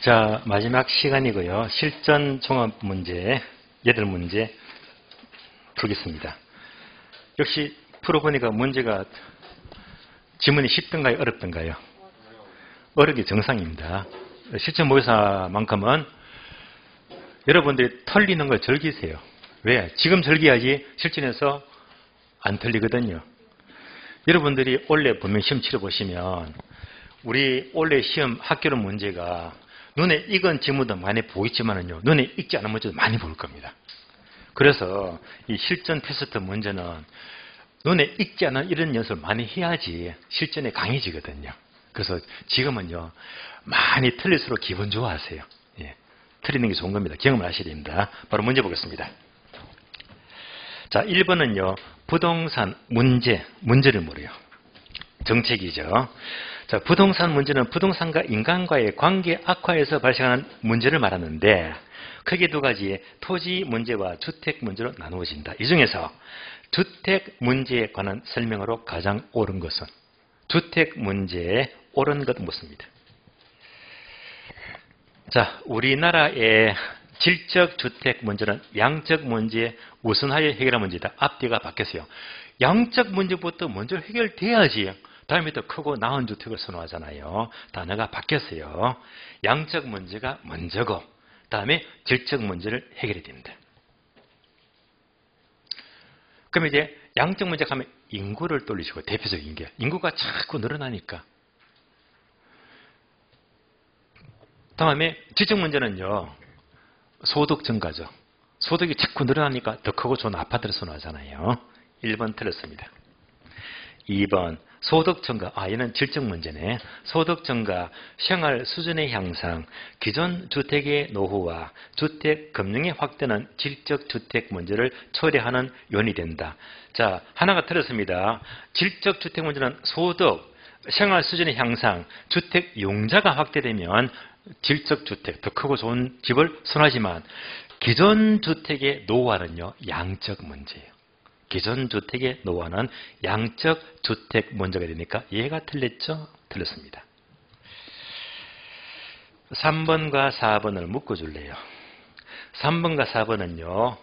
자, 마지막 시간이고요. 실전 종합 문제, 8문제 풀겠습니다. 역시 풀어보니까 문제가 지문이 쉽던가요? 어렵던가요? 어렵게 정상입니다. 실전 모의사만큼은 여러분들이 틀리는 걸 즐기세요. 왜? 지금 즐겨야지 실전에서 안 틀리거든요. 여러분들이 원래 분명 시험 치러보시면 우리 원래 시험 학교론 문제가 눈에 익은 지문도 많이 보이지만은요, 눈에 익지 않은 문제도 많이 보일 겁니다. 그래서 이 실전 테스트 문제는 눈에 익지 않은 이런 연습을 많이 해야지 실전에 강해지거든요. 그래서 지금은요, 많이 틀릴수록 기분 좋아하세요. 예, 틀리는 게 좋은 겁니다. 경험을 하셔야 됩니다. 바로 문제 보겠습니다. 자, 1번은요, 부동산 문제를 물어요. 정책이죠. 자, 부동산 문제는 부동산과 인간과의 관계 악화에서 발생하는 문제를 말하는데 크게 두 가지, 토지 문제와 주택 문제로 나누어진다. 이 중에서 주택 문제에 관한 설명으로 가장 옳은 것은, 주택 문제에 옳은 것 묻습니다. 자, 우리나라의 질적 주택 문제는 양적 문제에 우선하여 해결할 문제다. 앞뒤가 바뀌었어요. 양적 문제부터 먼저 해결돼야지 다음에 더 크고 나은 주택을 선호하잖아요. 단어가 바뀌었어요. 양적 문제가 먼저고 다음에 질적 문제를 해결해야 됩니다. 그럼 이제 양적 문제가 하면 인구를 돌리시고, 대표적인 게 인구가 자꾸 늘어나니까. 다음에 질적 문제는요, 소득 증가죠. 소득이 자꾸 늘어나니까 더 크고 좋은 아파트를 선호하잖아요. 1번 틀렸습니다. 2번 소득 증가, 얘는 질적 문제네. 소득 증가, 생활 수준의 향상, 기존 주택의 노후와 주택 금융의 확대는 질적 주택 문제를 초래하는 요인이 된다. 자, 하나가 틀렸습니다. 질적 주택 문제는 소득, 생활 수준의 향상, 주택 용자가 확대되면 질적 주택, 더 크고 좋은 집을 선호하지만 기존 주택의 노후화는요, 양적 문제예요. 기존 주택의 노후화는 양적 주택 문제가 되니까 얘가 틀렸죠? 틀렸습니다. 3번과 4번을 묶어줄래요. 3번과 4번은요,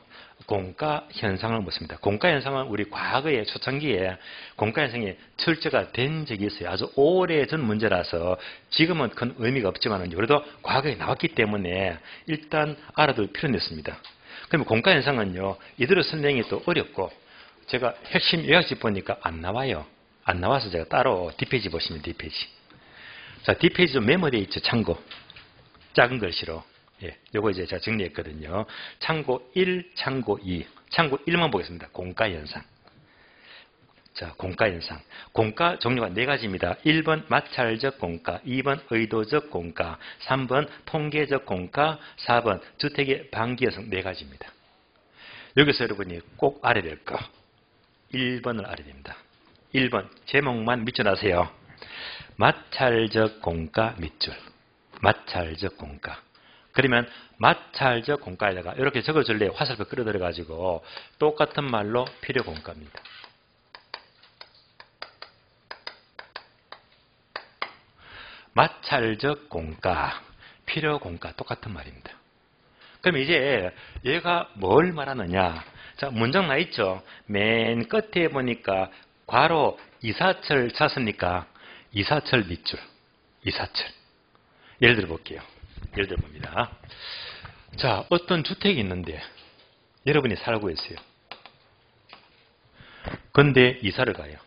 공가 현상을 묻습니다. 공가 현상은 우리 과거의 초창기에 공가 현상이 출제가 된 적이 있어요. 아주 오래전 문제라서 지금은 큰 의미가 없지만 그래도 과거에 나왔기 때문에 일단 알아둘 필요는 있습니다. 그러면 공가 현상은요, 이대로 설명이 또 어렵고 제가 핵심 요약집 보니까 안 나와요. 안 나와서 제가 따로 뒷페이지 보시면 뒷페이지. 자, 뒷페이지 좀 메모되어 있죠. 참고. 작은 글씨로. 예, 요거 이제 제가 정리했거든요. 참고 1, 참고 2. 참고 1만 보겠습니다. 공가 현상. 자, 공가 현상. 공가 종류가 4가지입니다. 1번 마찰적 공가, 2번 의도적 공가, 3번 통계적 공가, 4번 주택의 방기 여성 4가지입니다. 여기서 여러분이 꼭 알아야 될 거. 1번을 알아야 됩니다. 1번 제목만 밑줄하세요. 마찰적 공가 밑줄. 마찰적 공가. 그러면 마찰적 공가에다가 이렇게 적어줄래요. 화살표 끌어들여가지고 똑같은 말로 필요 공가입니다. 마찰적 공가, 필요 공가 똑같은 말입니다. 그럼 이제 얘가 뭘 말하느냐. 자, 문장 나 있죠. 맨 끝에 보니까 괄호 이사철 찾습니까? 이사철 밑줄. 이사철. 예를 들어 볼게요. 예를 들어 봅니다. 자, 어떤 주택이 있는데 여러분이 살고 있어요. 근데 이사를 가요.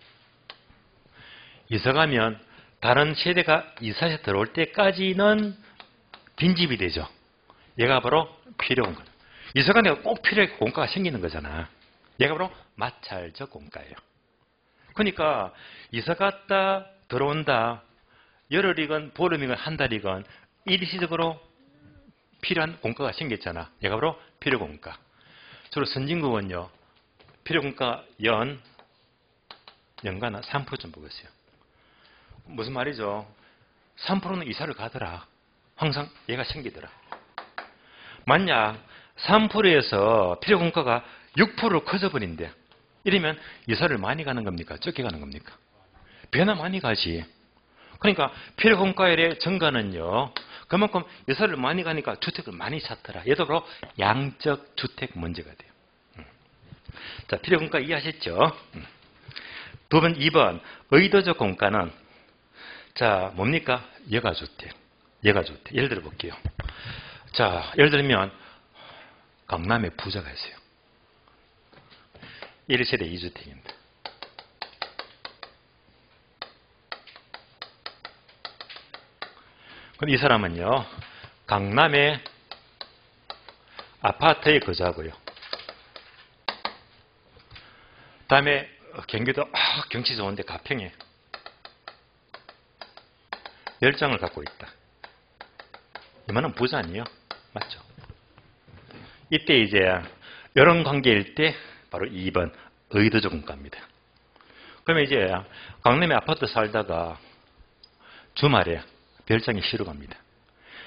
이사 가면 다른 세대가 이사에 들어올 때까지는 빈집이 되죠. 얘가 바로 필요공가. 이사 가면 꼭 필요한 공가가 생기는 거잖아. 얘가 바로 마찰적 공가예요. 그러니까 이사 갔다 들어온다. 열흘이건 보름이건 한 달이건 일시적으로 필요한 공가가 생겼잖아. 얘가 바로 필요공가. 주로 선진국은요, 필요공가 연간 3%좀 보겠어요. 무슨 말이죠? 3%는 이사를 가더라. 항상 얘가 생기더라. 만약 3%에서 필요공가가 6%로 커져버린대. 이러면 이사를 많이 가는 겁니까? 적게 가는 겁니까? 배나 많이 가지. 그러니까 필요공가율의 증가는요, 그만큼 여사를 많이 가니까 주택을 많이 샀더라. 얘도 바로 양적 주택 문제가 돼요. 자, 필요 공가 이해하셨죠? 두 번, 2번. 의도적 공가는, 자, 뭡니까? 여가주택. 여가주택. 예를 들어 볼게요. 자, 예를 들면, 강남에 부자가 있어요. 1세대 2주택입니다. 그럼 이 사람은요, 강남에 아파트에 거주하고요. 다음에 경기도 경치 좋은데 가평에 열장을 갖고 있다. 이만한 부자 아니에요? 맞죠? 이때 이제 이런 관계일 때 바로 2번 의도적 공가입니다. 그러면 이제 강남에 아파트 살다가 주말에 별장에 쉬러 갑니다.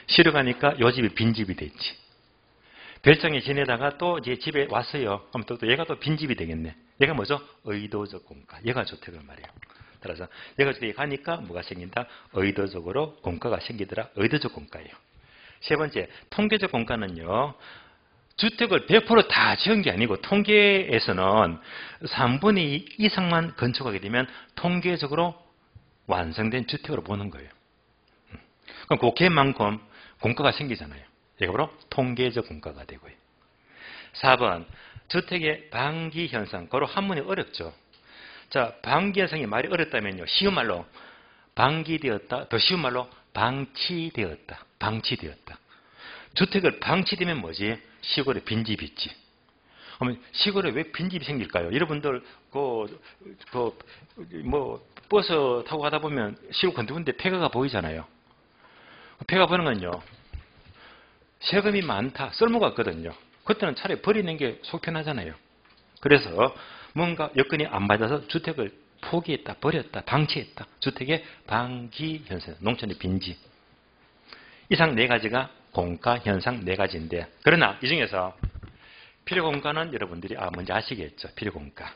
쉬러 가니까 요 집이 빈집이 됐지. 별장에 지내다가 또 이제 집에 왔어요. 그럼 또 얘가 또 빈집이 되겠네. 얘가 뭐죠? 의도적 공가. 얘가 주택을 말해요. 따라서 얘가 주택에 가니까 뭐가 생긴다? 의도적으로 공가가 생기더라. 의도적 공가예요. 세 번째, 통계적 공가는요. 주택을 100% 다 지은 게 아니고 통계에서는 3분의 2 이상만 건축하게 되면 통계적으로 완성된 주택으로 보는 거예요. 그럼 그 개만큼 공가가 생기잖아요. 이게 바로 통계적 공가가 되고요. 4번, 주택의 방기 현상. 그로 한문이 어렵죠. 자, 방기 현상이 말이 어렵다면요. 쉬운 말로 방기되었다. 더 쉬운 말로 방치되었다. 방치되었다. 주택을 방치되면 뭐지? 시골에 빈집이 있지. 그러면 시골에 왜 빈집이 생길까요? 여러분들 버스 타고 가다 보면 시골 건너는데 폐가가 보이잖아요. 폐가 보는 건요. 세금이 많다. 쓸모가 없거든요. 그때는 차라리 버리는 게 속 편하잖아요. 그래서 뭔가 여건이 안 맞아서 주택을 포기했다, 버렸다, 방치했다. 주택의 방기 현상, 농촌의 빈집. 이상 네 가지가 공가 현상 네 가지인데, 그러나 이 중에서 필요공가는 여러분들이 먼저 아시겠죠. 필요공가.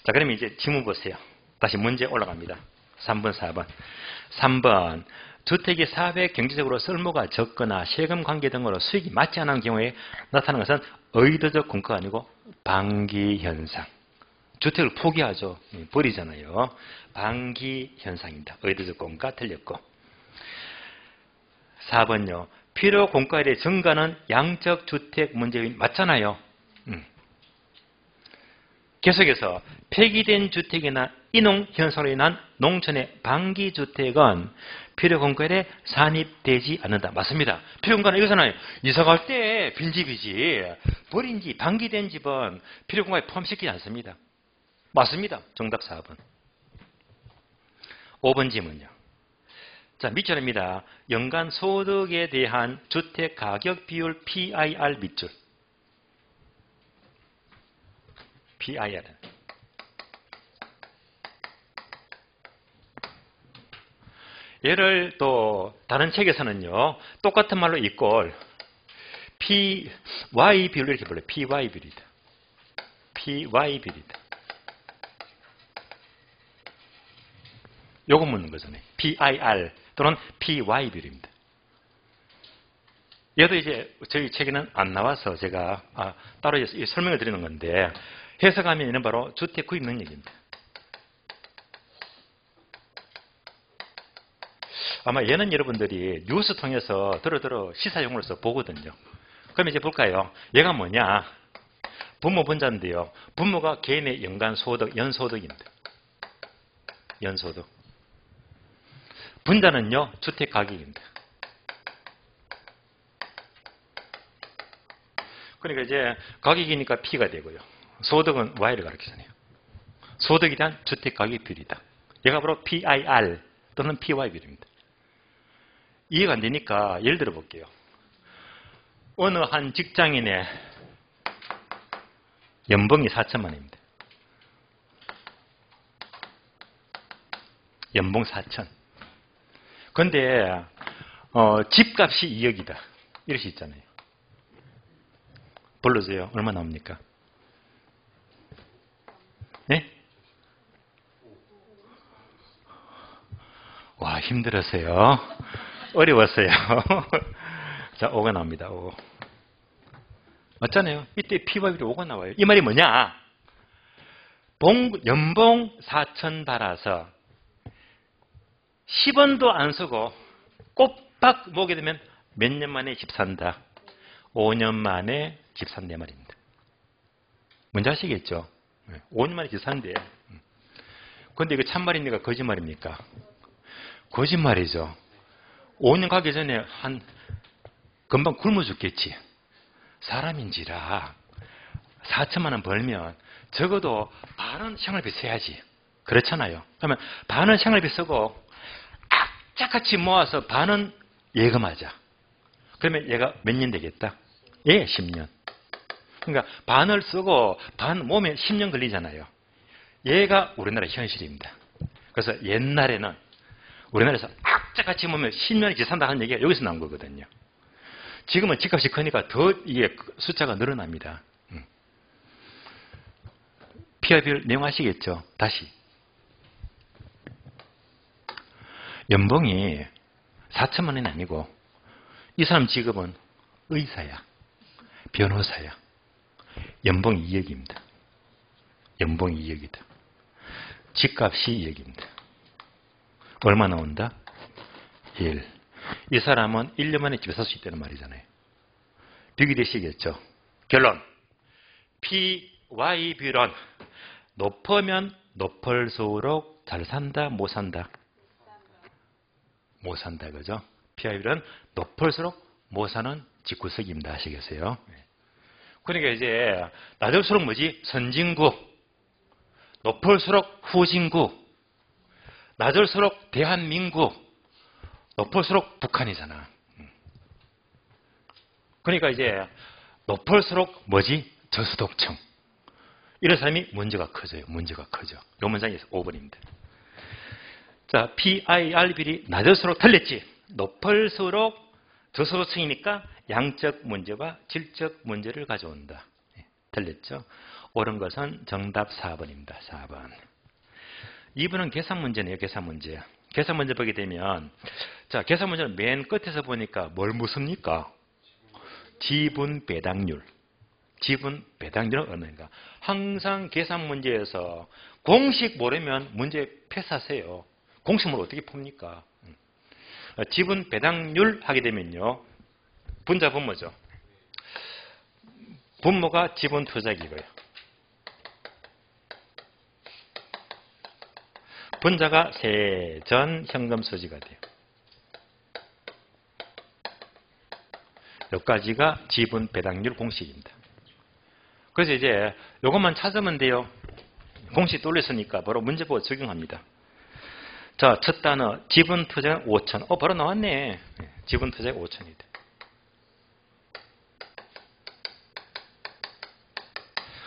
자, 그러면 이제 지문 보세요. 다시 문제 올라갑니다. 3번, 4번. 3번. 주택이 사회 경제적으로 쓸모가 적거나 세금 관계 등으로 수익이 맞지 않은 경우에 나타나는 것은 의도적 공가가 아니고 방기 현상. 주택을 포기하죠. 버리잖아요. 방기 현상입니다. 의도적 공가 틀렸고. 4번요. 필요 공가에 대해 증가는 양적 주택 문제인 맞잖아요. 계속해서 폐기된 주택이나 이농 현상으로 인한 농촌의 방기 주택은 필요 공가에 대해 산입되지 않는다. 맞습니다. 필요 공가는 이거잖아요. 이사 갈 때 빈집이지 버린 집, 방기된 집은 필요 공가에 포함시키지 않습니다. 맞습니다. 정답 4번. 5번 질문요. 자, 밑줄입니다. 연간 소득에 대한 주택 가격 비율 PIR 밑줄. PIR. 얘를 또 다른 책에서는요. 똑같은 말로 이꼴 PY 비율 이렇게 불러요. PY 비율이다. PY 비율이다. 요거 묻는 거잖아요. PIR 또는 PY 비율입니다. 얘도 이제 저희 책에는 안 나와서 제가 따로 설명을 드리는 건데 해석하면 얘는 바로 주택 구입 능력입니다. 아마 얘는 여러분들이 뉴스 통해서 시사용으로서 보거든요. 그럼 이제 볼까요? 얘가 뭐냐? 부모 분자인데요. 부모가 개인의 연간 소득, 연소득입니다. 연소득. 분자는요, 주택 가격입니다. 그러니까 이제 가격이니까 P가 되고요. 소득은 Y를 가리키잖아요. 소득에 대한 주택 가격 비율이다. 얘가 바로 PIR 또는 PY 비율입니다. 이해가 안 되니까 예를 들어 볼게요. 어느 한 직장인의 연봉이 4천만 원입니다. 연봉 4천. 근데 집값이 2억이다. 이럴 수 있잖아요. 불러주세요. 얼마 나옵니까? 네? 와, 힘들었어요. 어려웠어요. 자, 5가 나옵니다. 5. 맞잖아요. 이때 P와 B로 5가 나와요. 이 말이 뭐냐? 연봉 4천 받아서 10원도 안 쓰고 꼬박 모게 되면 몇 년 만에 집 산다? 5년 만에 집 산대 말입니다. 뭔지 아시겠죠? 5년 만에 집 산대. 그런데 이거 참말입니까? 거짓말입니까? 거짓말이죠. 5년 가기 전에 금방 굶어 죽겠지. 사람인지라 4천만 원 벌면 적어도 반은 생활비 써야지. 그렇잖아요. 그러면 반은 생활비 쓰고 악착같이 모아서 반은 예금하자. 그러면 얘가 몇 년 되겠다? 예, 10년. 그러니까 반을 쓰고 반 모으면 10년 걸리잖아요. 얘가 우리나라 현실입니다. 그래서 옛날에는 우리나라에서 악착같이 모으면 10년이 산다 하는 얘기가 여기서 나온 거거든요. 지금은 집값이 크니까 더 이게 숫자가 늘어납니다. P와 B를 내용 아시겠죠? 다시. 연봉이 4천만 원이 아니고 이 사람 직업은 의사야. 변호사야. 연봉이 2억입니다. 연봉이 2억이다. 집값이 2억입니다. 얼마 나온다? 1. 이 사람은 1년 만에 집에 살 수 있다는 말이잖아요. 비교 되시겠죠? 결론. P와 B는 높으면 높을수록 잘 산다, 못 산다? 못 산다, 그죠? P와 B는 높을수록 못 사는 집구석입니다. 아시겠어요? 그러니까 이제 낮을수록 뭐지? 선진국. 높을수록 후진국. 낮을수록 대한민국. 높을수록 북한이잖아. 그러니까 이제 높을수록 뭐지? 저소득층. 이런 사람이 문제가 커져요. 문제가 커져. 요 문장에서 5번입니다. 자, PIRB이 낮을수록 틀렸지. 높을수록 저소득층이니까 양적 문제와 질적 문제를 가져온다. 틀렸죠? 옳은 것은 정답 4번입니다. 4번. 2번은 계산 문제네요. 계산 문제. 계산 문제 보게 되면 자, 계산 문제는 맨 끝에서 보니까 뭘 묻습니까? 지분 배당률. 지분 배당률은 얼마인가? 항상 계산 문제에서 공식 모르면 문제 패스하세요. 공식 모르면 어떻게 풉니까? 지분 배당률 하게 되면요. 분자 분모죠. 분모가 지분 투자기고요. 분자가 세전 현금 소지가 돼요. 여기까지가 지분 배당률 공식입니다. 그래서 이제 이것만 찾으면 돼요. 공식 돌렸으니까 바로 문제 보고 적용합니다. 자, 첫 단어 지분 투자가 5천. 바로 나왔네. 지분 투자가 5천이다.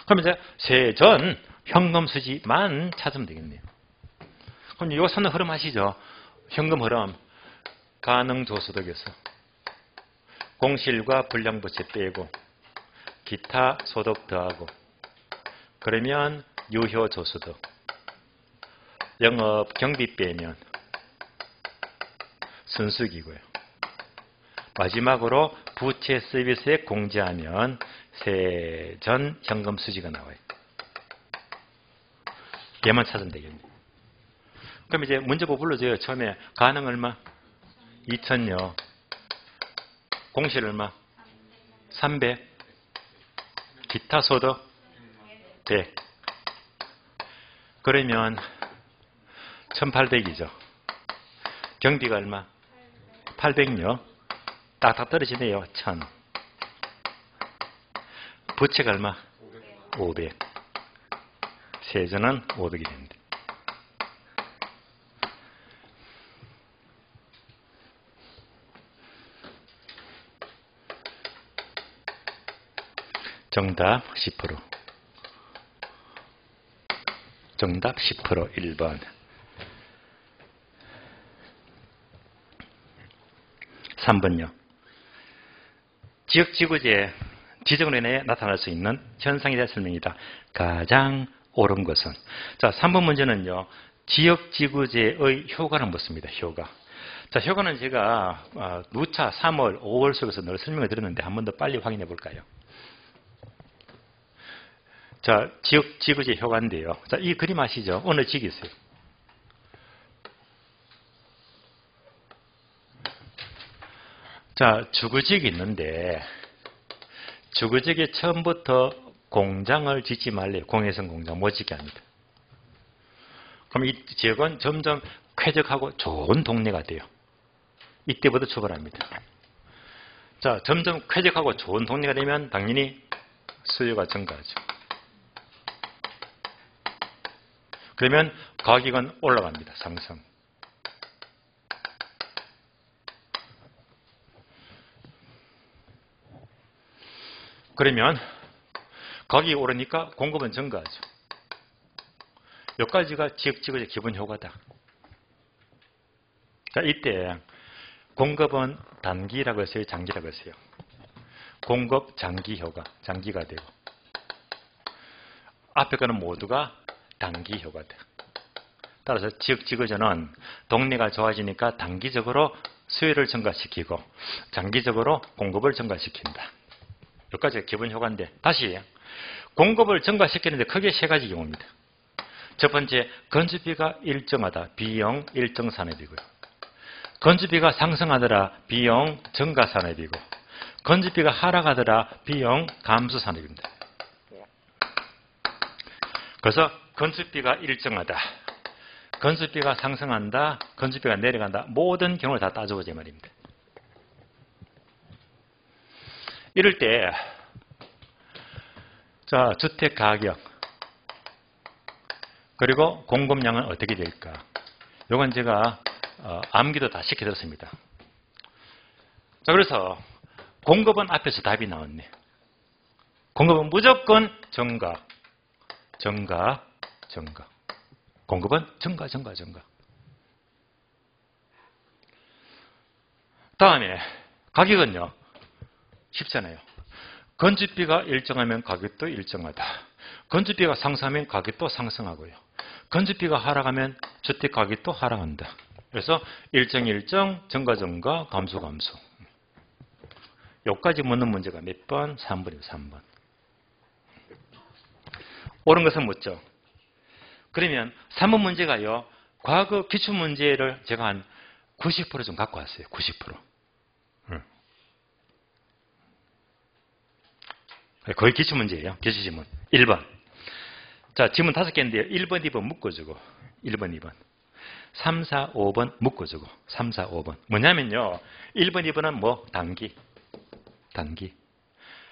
그럼 이제 세전 현금 수지만 찾으면 되겠네요. 그럼 이거 선을 흐름 아시죠? 현금 흐름 가능조소득에서 공실과 불량부채 빼고 기타 소득 더하고 그러면 유효조소득 영업 경비 빼면 순수기고요. 마지막으로 부채 서비스액 공제하면 세전 현금 수지가 나와요. 얘만 찾으면 되겠네요. 그럼 이제 문제보 불러줘요. 처음에 가능 얼마? 2천요. 공실 얼마? 300. 기타 소득? 100. 그러면 1800이죠. 경비가 얼마? 800요. 딱딱 떨어지네요. 1000. 부채가 얼마? 500. 세전은 500이 됩니다. 정답 10%. 정답 10% 1번. 3번요. 지역지구제 지정으로 인해 나타날 수 있는 현상에 대한 설명이다. 가장 옳은 것은. 자, 3번 문제는요. 지역지구제의 효과를 묻습니다. 효과. 자, 효과는 제가 누차 3월, 5월 속에서 늘 설명을 드렸는데 한 번 더 빨리 확인해 볼까요? 자, 지그재 효과인데요. 자, 이 그림 아시죠? 어느 직이 있어요? 자, 주거지역이 있는데 주거지역에 처음부터 공장을 짓지 말래요. 공해성 공장 못 짓게 합니다. 그럼 이 지역은 점점 쾌적하고 좋은 동네가 돼요. 이때부터 출발합니다. 자, 점점 쾌적하고 좋은 동네가 되면 당연히 수요가 증가하죠. 그러면 가격은 올라갑니다. 상승. 그러면 가격이 오르니까 공급은 증가하죠. 여기까지가 지역지구의 기본 효과다. 자, 이때 공급은 단기라고 했어요, 장기라고 했어요. 공급 장기 효과, 장기가 되고 앞에 거는 모두가 단기 효과다. 따라서 지역지구전은 동네가 좋아지니까 단기적으로 수요를 증가시키고 장기적으로 공급을 증가시킨다. 여기까지가 기본 효과인데 다시 공급을 증가시키는데 크게 세 가지 경우입니다. 첫 번째, 건축비가 일정하다. 비용 일정 산업이고요. 건축비가 상승하더라. 비용 증가 산업이고 건축비가 하락하더라. 비용 감소 산업입니다. 그래서 건축비가 일정하다. 건축비가 상승한다. 건축비가 내려간다. 모든 경우를 다 따져보자 말입니다. 이럴 때 자, 주택 가격 그리고 공급량은 어떻게 될까? 이건 제가 암기도 다 시켜드렸습니다. 자, 그래서 공급은 앞에서 답이 나왔네. 공급은 무조건 증가. 공급은 증가. 다음에 가격은요. 쉽잖아요. 건축비가 일정하면 가격도 일정하다. 건축비가 상승하면 가격도 상승하고요. 건축비가 하락하면 주택 가격도 하락한다. 그래서 일정, 증가, 감소. 여기까지 묻는 문제가 몇 번? 3번이에요. 3번. 옳은 것은 묻죠. 그러면 3번 문제가요. 과거 기출문제를 제가 한 90% 좀 갖고 왔어요. 90%. 거의 기출문제예요. 기출지문. 1번. 자, 지문 5개인데요. 1번, 2번 묶어주고 1번, 2번. 3, 4, 5번 묶어주고 3, 4, 5번. 뭐냐면요. 1번, 2번은 뭐? 단기.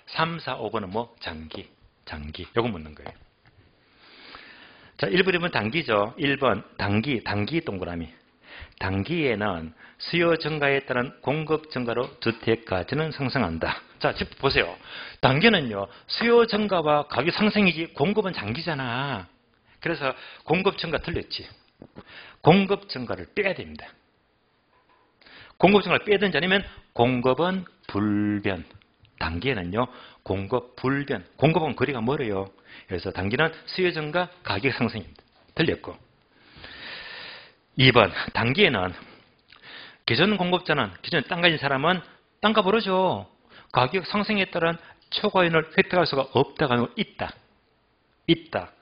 3, 4, 5번은 뭐? 장기. 요거 묻는 거예요. 자, 1번, 2번 단기죠. 1번 단기 동그라미. 단기에는 수요 증가에 따른 공급 증가로 주택 가치는 상승한다. 자, 집 보세요. 단기는요. 수요 증가와 가격 상승이지 공급은 장기잖아. 그래서 공급 증가 틀렸지. 공급 증가를 빼야 됩니다. 공급 증가를 빼든지 아니면 공급은 불변. 단기에는요. 공급 불변. 공급은 거리가 멀어요. 그래서 단기는 수요 증가, 가격 상승입니다. 틀렸고. 2번. 단기에는 기존 공급자는 기존에 땅 가진 사람은 땅값 오르죠. 가격 상승에 따른 초과이윤을 획득할 수가 없다가 아니고 있다.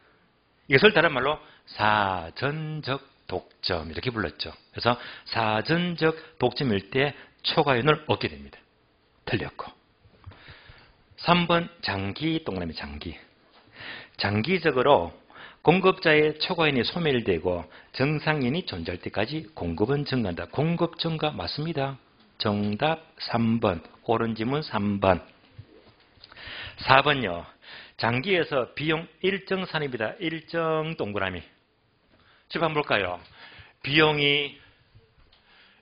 이것을 다른 말로 사전적 독점 이렇게 불렀죠. 그래서 사전적 독점일 때 초과이윤을 얻게 됩니다. 틀렸고. 3번 장기 동그라미 장기. 장기적으로 공급자의 초과인이 소멸되고 정상인이 존재할 때까지 공급은 증가한다. 공급 증가 맞습니다. 정답 3번. 옳은 지문 3번. 4번요. 장기에서 비용 일정 산입니다. 일정 동그라미. 집 한번 볼까요? 비용이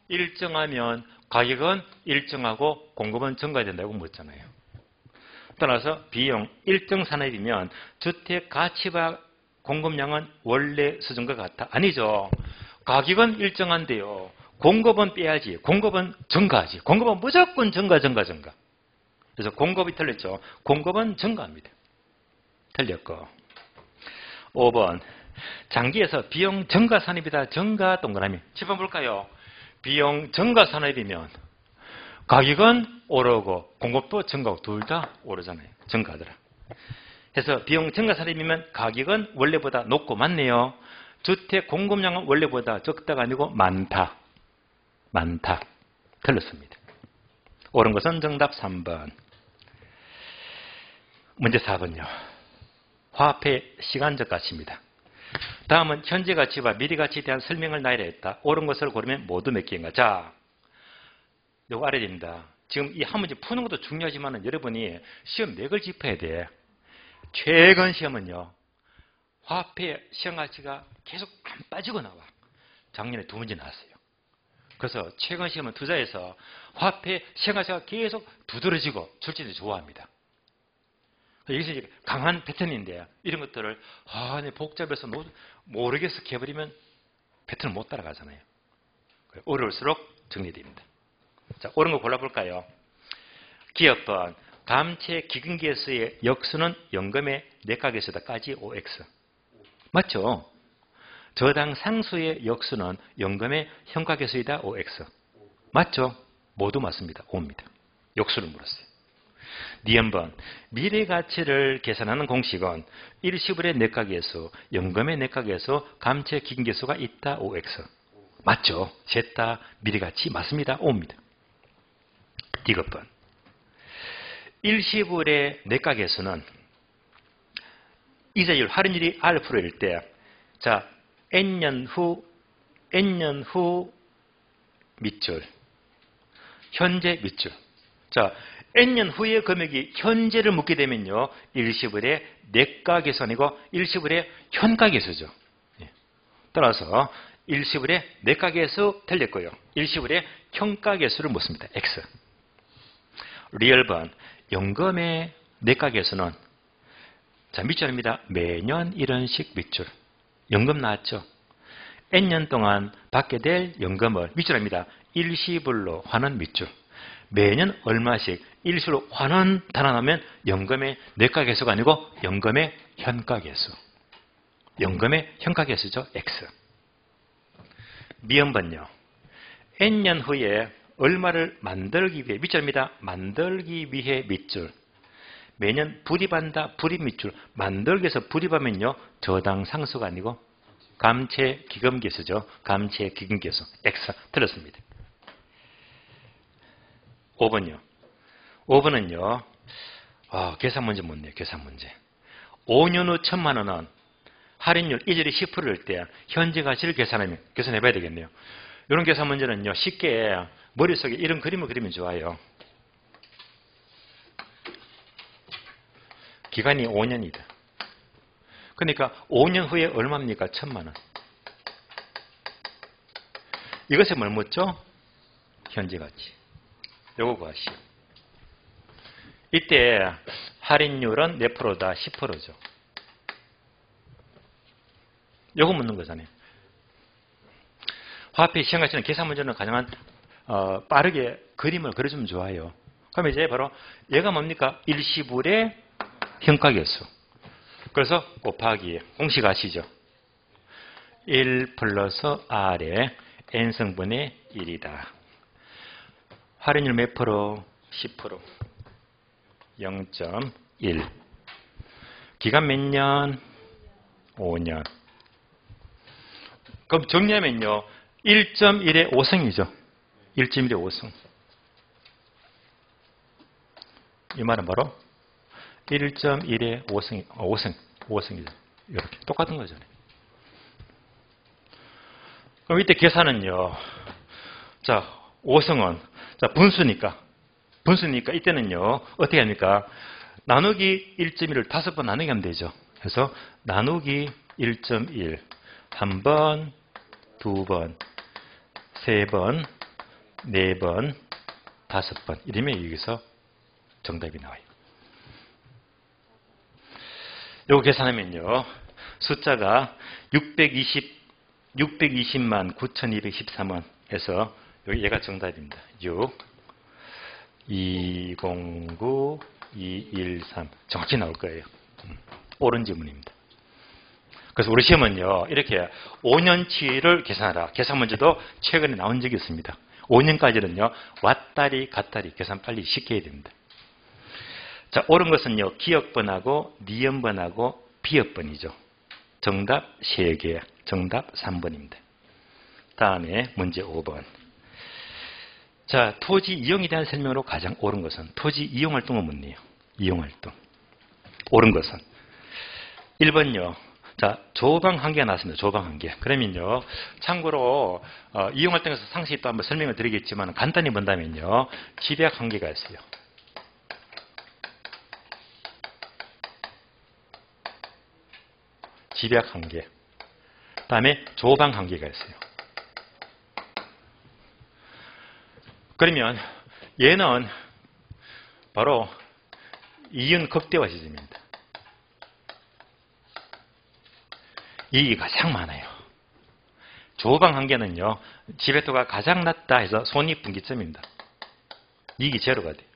일정하면 가격은 일정하고 공급은 증가된다고 묻잖아요. 따라서 비용 일정 산업이면 주택 가치와 공급량은 원래 수준과 같아. 아니죠. 가격은 일정한데요. 공급은 빼야지. 공급은 증가하지. 공급은 무조건 증가. 그래서 공급이 틀렸죠. 공급은 증가합니다. 틀렸고. 5번. 장기에서 비용 증가 산입이다. 증가 동그라미. 짚어볼까요? 비용 증가 산업이면 가격은 오르고 공급도 증가하고 둘 다 오르잖아요. 증가하더라. 그래서 비용 증가 산업이면 가격은 원래보다 높고 맞네요. 주택 공급량은 원래보다 적다가 아니고 많다. 많다. 틀렸습니다. 옳은 것은 정답 3번. 문제 4번요. 화폐 시간적 가치입니다. 다음은 현재 가치와 미래 가치에 대한 설명을 나열해 했다. 옳은 것을 고르면 모두 몇 개인가? 자, 이거 알아야 됩니다. 지금 이 한 문제 푸는 것도 중요하지만 여러분이 시험 맥을 짚어야 돼. 최근 시험은요. 화폐 시장 가치가 계속 안 빠지고 나와. 작년에 2문제 나왔어요. 그래서 최근 시험은 투자에서 화폐 시장 가치가 계속 두드러지고 출제들이 좋아합니다. 여기서 이제 강한 패턴인데 이런 것들을 복잡해서 모르겠어 해버리면 패턴을 못 따라가잖아요. 어려울수록 정리됩니다. 자, 옳은 거 골라볼까요? 기업번 감채 기금계수의 역수는 연금의 내각계수다까지 OX. 맞죠? 저당 상수의 역수는 연금의 현가계수이다 OX. 맞죠? 모두 맞습니다. O입니다. 역수를 물었어요. 니은번 미래가치를 계산하는 공식은 일시불의 내각계수, 연금의 내각계수, 감채 기금계수가 있다 OX. 맞죠? 셋 다 미래가치 맞습니다. O입니다. 디귿번 일시불의 내각계수는 이자율 할인율이 R일 때, 자, N년 후 밑줄, 현재 밑줄. 자, N년 후의 금액이 현재를 묻게 되면요, 일시불의 내각계수 아니고 일시불의 현가계수죠. 따라서 일시불의 내각계수 틀렸고요. 일시불의 현가계수를 묻습니다. X. 리얼번 연금의 내각계수는 자, 밑줄입니다. 매년 이런 식 밑줄. 연금 나왔죠? N년 동안 받게 될 연금을 밑줄입니다. 일시불로 환원 밑줄. 매년 얼마씩 일시불로 환원 달아나면 연금의 내각계수가 아니고 연금의 현가계수. 연금의 현가계수죠. X. 미음번요. N년 후에 얼마를 만들기 위해 밑줄입니다. 만들기 위해 밑줄. 매년 불입한다. 불입 밑줄. 만들기 위해서 불입하면요. 저당 상수가 아니고 감채 기금계수죠. 감채 기금계수. X. 틀렸습니다. 5번요. 5번은요. 계산 문제 묻네요. 계산 문제. 5년 후 1,000만 원은 할인율 이자율이 10%일 때 현재 가치를 계산해 봐야 되겠네요. 이런 계산 문제는요. 쉽게 머릿속에 이런 그림을 그리면 좋아요. 기간이 5년이다. 그러니까 5년 후에 얼마입니까? 1,000만 원. 이것에 뭘 묻죠? 현재 가치. 요거 구하시오. 이때 할인율은 몇 프로다? 10%죠. 요거 묻는 거잖아요. 화폐 시장 가치는 계산 문제는 가능한 빠르게 그림을 그려주면 좋아요. 그럼 이제 바로 얘가 뭡니까? 일시불의 현가계수. 그래서 곱하기 공식 아시죠? 1 플러스 R의 N승분의 1이다. 할인율 몇 프로? 10%. 0.1. 기간 몇 년? 5년. 그럼 정리하면요. 1.1의 5승이죠. 1.1의 5승. 이 말은 바로 1.1의 5승이죠. 이렇게 똑같은 거죠. 그럼 이때 계산은요. 자, 5승은 자, 분수니까 이때는요. 어떻게 합니까? 나누기 1.1을 5번 나누기 하면 되죠. 그래서 나누기 1.1 한 번, 두 번, 세 번, 네 번, 5번 이러면 여기서 정답이 나와요. 요거 계산하면요. 숫자가 620만 9,213원 해서 얘가 정답입니다. 6, 209, 213 정확히 나올 거예요. 옳은 지문입니다. 그래서 우리 시험은요, 이렇게 5년치를 계산하라. 계산 문제도 최근에 나온 적이 있습니다. 5년까지는요, 왔다리 갔다리 계산 빨리 쉽게 해야 됩니다. 자, 옳은 것은요, 기역번하고 니은번하고 비역번이죠. 정답 3개, 정답 3번입니다. 다음에 문제 5번. 자, 토지 이용에 대한 설명으로 가장 옳은 것은 토지 이용 활동을 묻네요. 이용 활동. 옳은 것은 1번요. 자, 조방 한계가 나왔습니다. 조방 한계. 그러면요, 참고로 이용 활동에서 상세히 또 한번 설명을 드리겠지만 간단히 본다면요, 집약 한계가 있어요. 집약 한계. 다음에 조방 한계가 있어요. 그러면 얘는 바로 이윤 극대화 지점입니다. 이익이 가장 많아요. 조방 한계는요, 지배도가 가장 낮다 해서 손익분기점입니다. 이익이 제로가 돼요.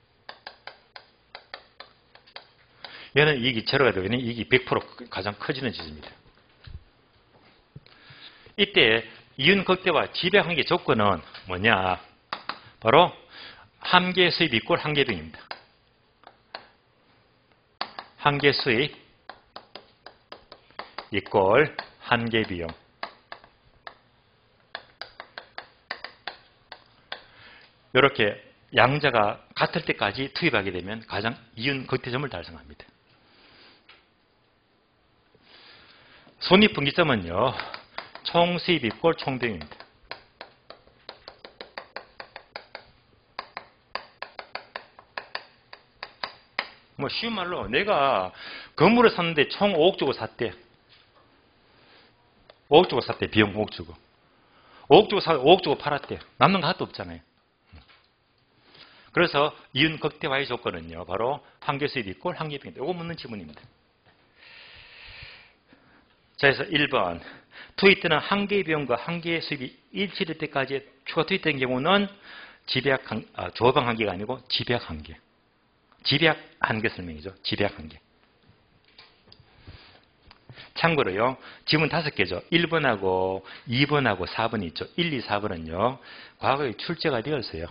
얘는 이익이 제로가 되고 얘는 이익이 100% 가장 커지는 지점입니다. 이때 이윤 극대화 지배 한계 조건은 뭐냐? 바로 한계 수입 이꼴 한계 비용입니다. 한계 수입 이꼴 한계 비용. 이렇게 양자가 같을 때까지 투입하게 되면 가장 이윤 극대점을 달성합니다. 손익분기점은요, 총수입 이꼴 총비용입니다. 뭐 쉬운 말로 내가 건물을 샀는데 총 5억 주고 샀대. 5억 주고 샀대. 비용 5억 주고. 5억 주고 사 5억 주고 팔았대. 남는 거 하나도 없잖아요. 그래서 이윤 극대화의 조건은요, 바로 한계 수입 이꼴 한계 비용입니다. 이거 묻는 지문입니다. 자, 그래서 1번. 투입되는 한계 비용과 한계 수입이 일치될 때까지 추가 투입된 경우는 조방 한계가 아니고 집약 한계. 집약 한계 설명이죠. 집약 한계. 참고로요, 지문 5개죠. 1번하고 2번하고 4번이 있죠. 1, 2, 4번은요, 과거에 출제가 되었어요.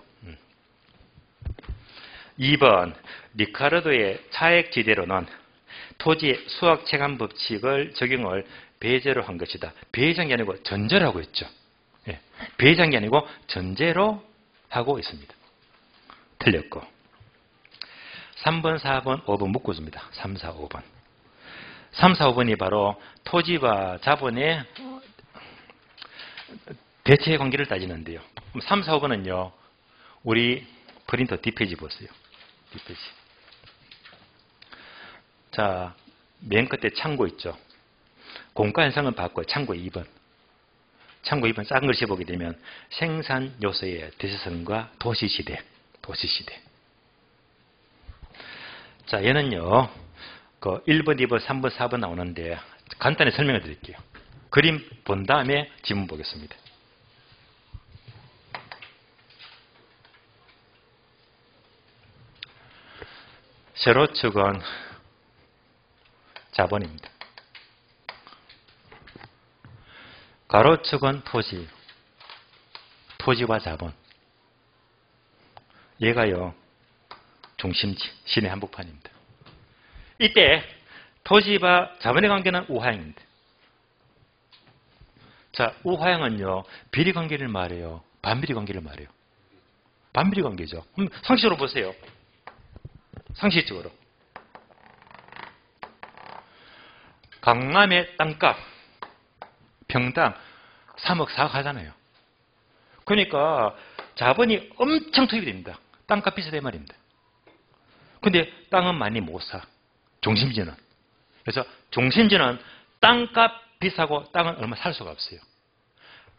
2번, 리카르도의 차액지대로는 토지의 수학체감 법칙을 적용을 배제로 한 것이다. 배제한 게 아니고 전제로 하고 있죠. 예, 배제한 게 아니고 전제로 하고 있습니다. 틀렸고. 3번, 4번, 5번 묶어줍니다. 3, 4, 5번. 3, 4, 5번이 바로 토지와 자본의 대체 관계를 따지는데요. 3, 4, 5번은요, 우리 프린터 뒷페이지 보세요. 뒷페이지. 자, 맨 끝에 참고 있죠. 공과 현상은 받고 참고 2번. 참고 2번 작은 글씨 보게 되면 생산 요소의 대세성과 도시시대. 도시시대. 자, 얘는요, 1번, 2번, 3번, 4번 나오는데 간단히 설명해 드릴게요. 그림 본 다음에 지문 보겠습니다. 세로축은 자본입니다. 가로축은 토지, 토지와 자본. 얘가요, 중심지, 시내 한복판입니다. 이때 토지와 자본의 관계는 우하향입니다. 자, 우하향은요, 비리 관계를 말해요, 반비리 관계를 말해요. 반비리 관계죠. 상식적으로 보세요. 상식적으로. 강남의 땅값 평당 3억 4억 하잖아요. 그러니까 자본이 엄청 투입이 됩니다. 땅값 비싸다 말입니다. 근데 땅은 많이 못 사. 중심지는. 그래서 중심지는 땅값 비싸고 땅은 얼마 살 수가 없어요.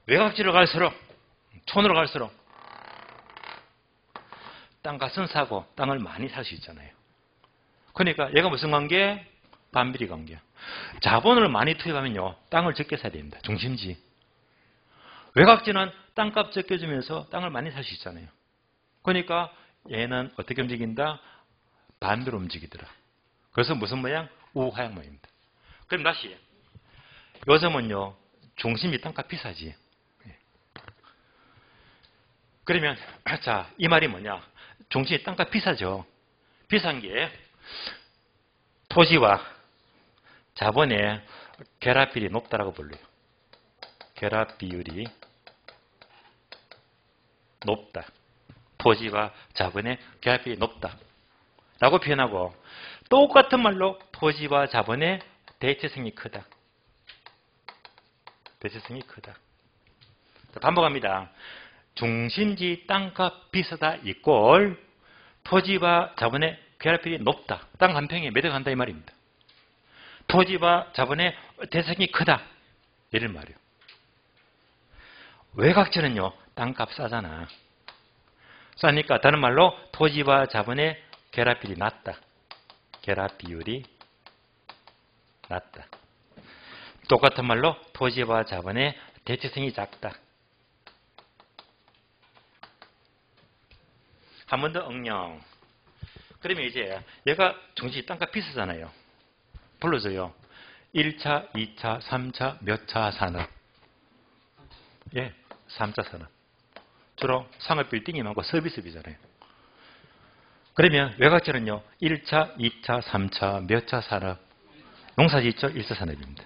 외곽지로 갈수록, 촌으로 갈수록 땅값은 사고 땅을 많이 살 수 있잖아요. 그러니까 얘가 무슨 관계? 반비리 관계. 자본을 많이 투입하면요, 땅을 적게 사야 됩니다. 중심지. 외곽지는 땅값 적게 주면서 땅을 많이 살 수 있잖아요. 그러니까 얘는 어떻게 움직인다? 반대로 움직이더라. 그래서 무슨 모양? 우하향 모양입니다. 그럼 다시 요즘은요, 중심지 땅값 비싸지. 그러면, 자, 이 말이 뭐냐. 중심지 땅값 비싸죠. 비싼 게 토지와 자본의 결합비율이 높다라고 불러요. 결합 비율이 높다. 토지와 자본의 결합 비율이 높다. 라고 표현하고, 똑같은 말로 토지와 자본의 대체성이 크다. 대체성이 크다. 자, 반복합니다. 중심지 땅값 비싸다 이꼴 토지와 자본의 결합 비율이 높다. 땅 한 평에 몇 억 한다 이 말입니다. 토지와 자본의 대체성이 크다. 이런 말이에요. 외곽지는요, 땅값 싸잖아. 싸니까 다른 말로 토지와 자본의 결합 비율이 낮다. 결합 비율이 낮다. 똑같은 말로 토지와 자본의 대체성이 작다. 한 번 더 응용. 그러면 이제 얘가 중심지 땅값 비싸잖아요. 불러줘요. 1차, 2차, 3차, 몇 차 산업. 예, 3차 산업. 주로 상업 빌딩이 많고 서비스비잖아요. 그러면 외곽지는요. 1차, 2차, 3차, 몇 차 산업. 농사짓죠? 1차 산업입니다.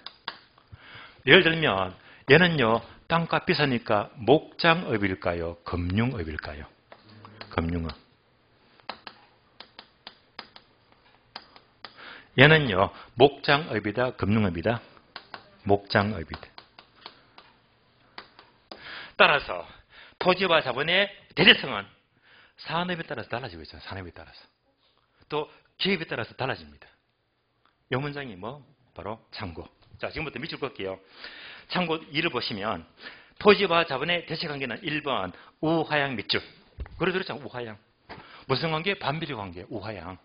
예를 들면 얘는요. 땅값 비싸니까 목장업일까요? 금융업일까요? 금융업. 얘는요. 목장업이다. 금융업이다. 목장업이다. 따라서 토지와 자본의 대체성은 산업에 따라서 달라지고 있죠. 산업에 따라서. 또 기업에 따라서 달라집니다. 이 문장이 뭐? 바로 참고. 자, 지금부터 밑줄 볼게요. 참고 2를 보시면 토지와 자본의 대체 관계는 1번 우하향 밑줄. 그래 들었잖아. 우하향. 무슨 관계? 반비례 관계. 우하향.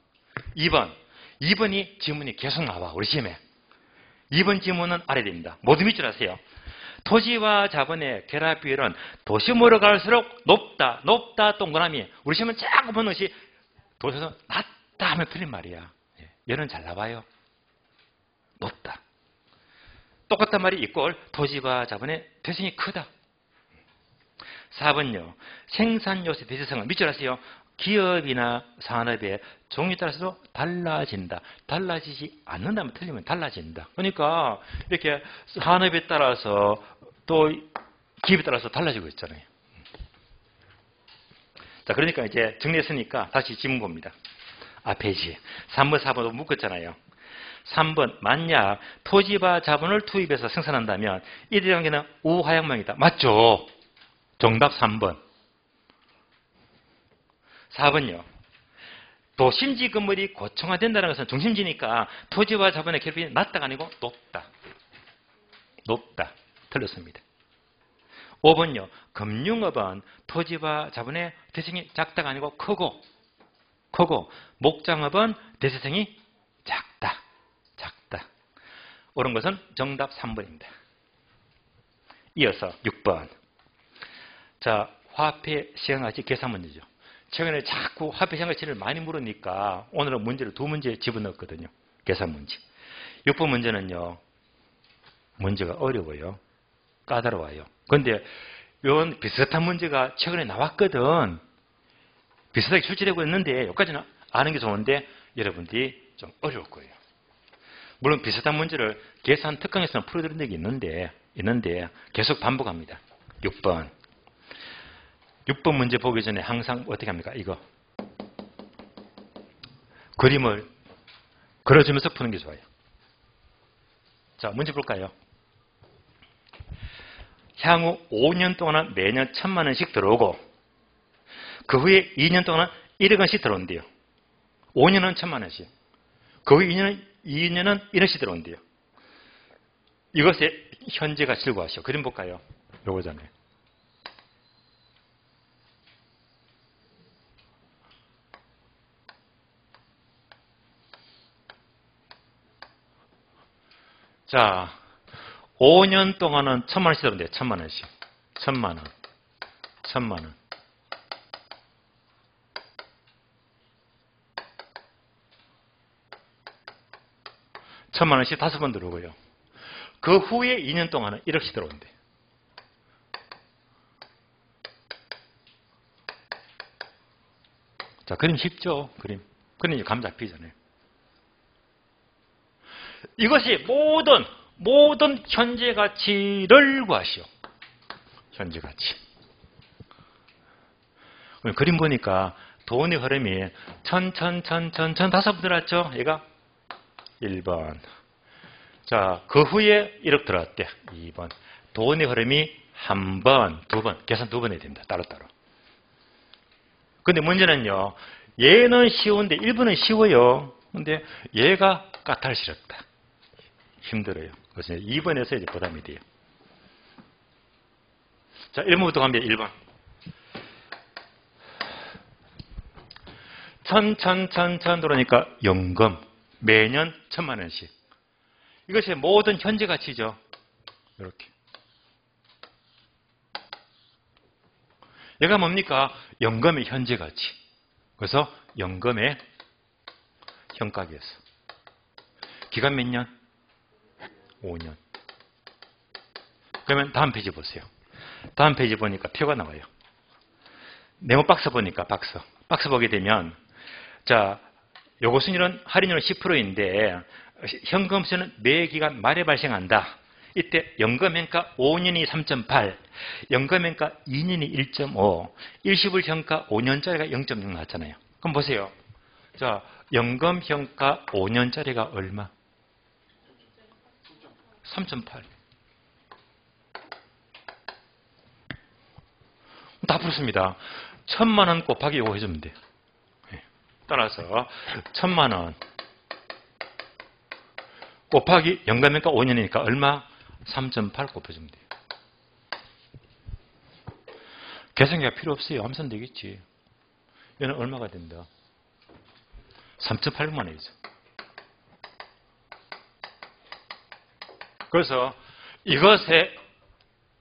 2번이 지문이 계속 나와. 우리 시험에. 2번 지문은 아래 됩니다. 모두 밑줄 하세요. 토지와 자본의 결합 비율은 도심으로 갈수록 높다. 높다. 동그라미. 우리 시험은 자꾸 보는 것이 도시에서 낮다 하면 틀린 말이야. 얘는 잘 나와요. 높다. 똑같단 말이 이꼴 토지와 자본의 대체성이 크다. 4번요. 생산 요소의 대체성은 밑줄 하세요. 기업이나 산업의 종류에 따라서도 달라진다. 달라지지 않는다면 틀리면 달라진다. 그러니까 이렇게 산업에 따라서 또 기업에 따라서 달라지고 있잖아요. 자, 그러니까 이제 정리했으니까 다시 질문 봅니다. 페이지 3번, 4번도 묶었잖아요. 3번, 만약 토지와 자본을 투입해서 생산한다면 이들의 관계는 우하향방이다. 맞죠? 정답 3번. 4번요. 도심지 건물이 고층화된다는 것은 중심지니까 토지와 자본의 결합이 낮다가 아니고 높다. 높다. 틀렸습니다. 5번요. 금융업은 토지와 자본의 대체성이 작다가 아니고 크고 목장업은 대체성이 작다. 옳은 것은 정답 3번입니다. 이어서 6번. 자, 화폐 시행가치 계산 문제죠. 최근에 자꾸 화폐 시행가치를 많이 물으니까 오늘은 문제를 2문제 집어넣었거든요. 계산 문제. 6번 문제는요. 문제가 어려워요. 까다로워요. 그런데 이런 비슷한 문제가 최근에 나왔거든. 비슷하게 출제되고 있는데 여기까지는 아는 게 좋은데 여러분들이 좀 어려울 거예요. 물론 비슷한 문제를 계산 특강에서는 풀어드린 적이 있는데 계속 반복합니다. 6번 문제 보기 전에 항상 어떻게 합니까? 이거 그림을 그려주면서 푸는 게 좋아요. 자, 문제 볼까요? 향후 5년 동안은 매년 1,000만 원씩 들어오고 그 후에 2년 동안은 1억 원씩 들어온대요. 5년은 1,000만 원씩. 그 후에 2년은 1억씩 들어온대요. 이것의 현재 가치를 구하시오. 그림 볼까요? 요거잖아요. 자, 5년 동안은 1,000만 원씩 들어온대요. 1,000만 원씩. 1,000만 원. 1,000만 원. 1,000만 원씩 5번 들어오고요. 그 후에 2년 동안은 1억씩 들어온대. 자, 그림 쉽죠? 그림 이제 감 잡히잖아요. 이것이 모든 현재 가치를 구하시오. 현재 가치. 그림 보니까 돈의 흐름이 천 다섯 번 들어왔죠? 얘가 1번. 자, 그 후에 1억 들어왔대. 2번. 돈의 흐름이 한 번, 두 번. 계산 두 번 해야 됩니다. 따로따로. 근데 문제는요. 얘는 쉬운데 1번은 쉬워요. 근데 얘가 까탈스럽다. 힘들어요. 그래서 2번에서 이제 부담이 돼요. 자, 1번부터 갑니다. 1번. 천 들어오니까 연금. 매년 1,000만 원씩. 이것이 모든 현재 가치죠. 이렇게. 얘가 뭡니까? 연금의 현재 가치. 그래서 연금의 현가계에서. 기간 몇 년? 5년. 그러면 다음 페이지 보세요. 다음 페이지 보니까 표가 나와요. 네모 박스 보니까 박스 보게 되면 자, 요거 순위는 할인율은 10%인데 현금세는 매 기간 말에 발생한다. 이때 연금hen가 5년이 3.8, 연금hen가 2년이 1.5, 일시불 현가 5년짜리가 0.6 나왔잖아요. 그럼 보세요. 자, 연금hen가 5년짜리가 얼마? 3.8. 다 풀었습니다. 1,000만 원 곱하기 이거 해주면 돼요. 따라서 1,000만 원 곱하기 연금hen가 5년이니까 얼마? 3.8 곱해주면 돼요. 계산기가 필요 없어요. 하면 되겠지. 얘는 얼마가 된다? 3.8만 원이죠. 그래서 이것의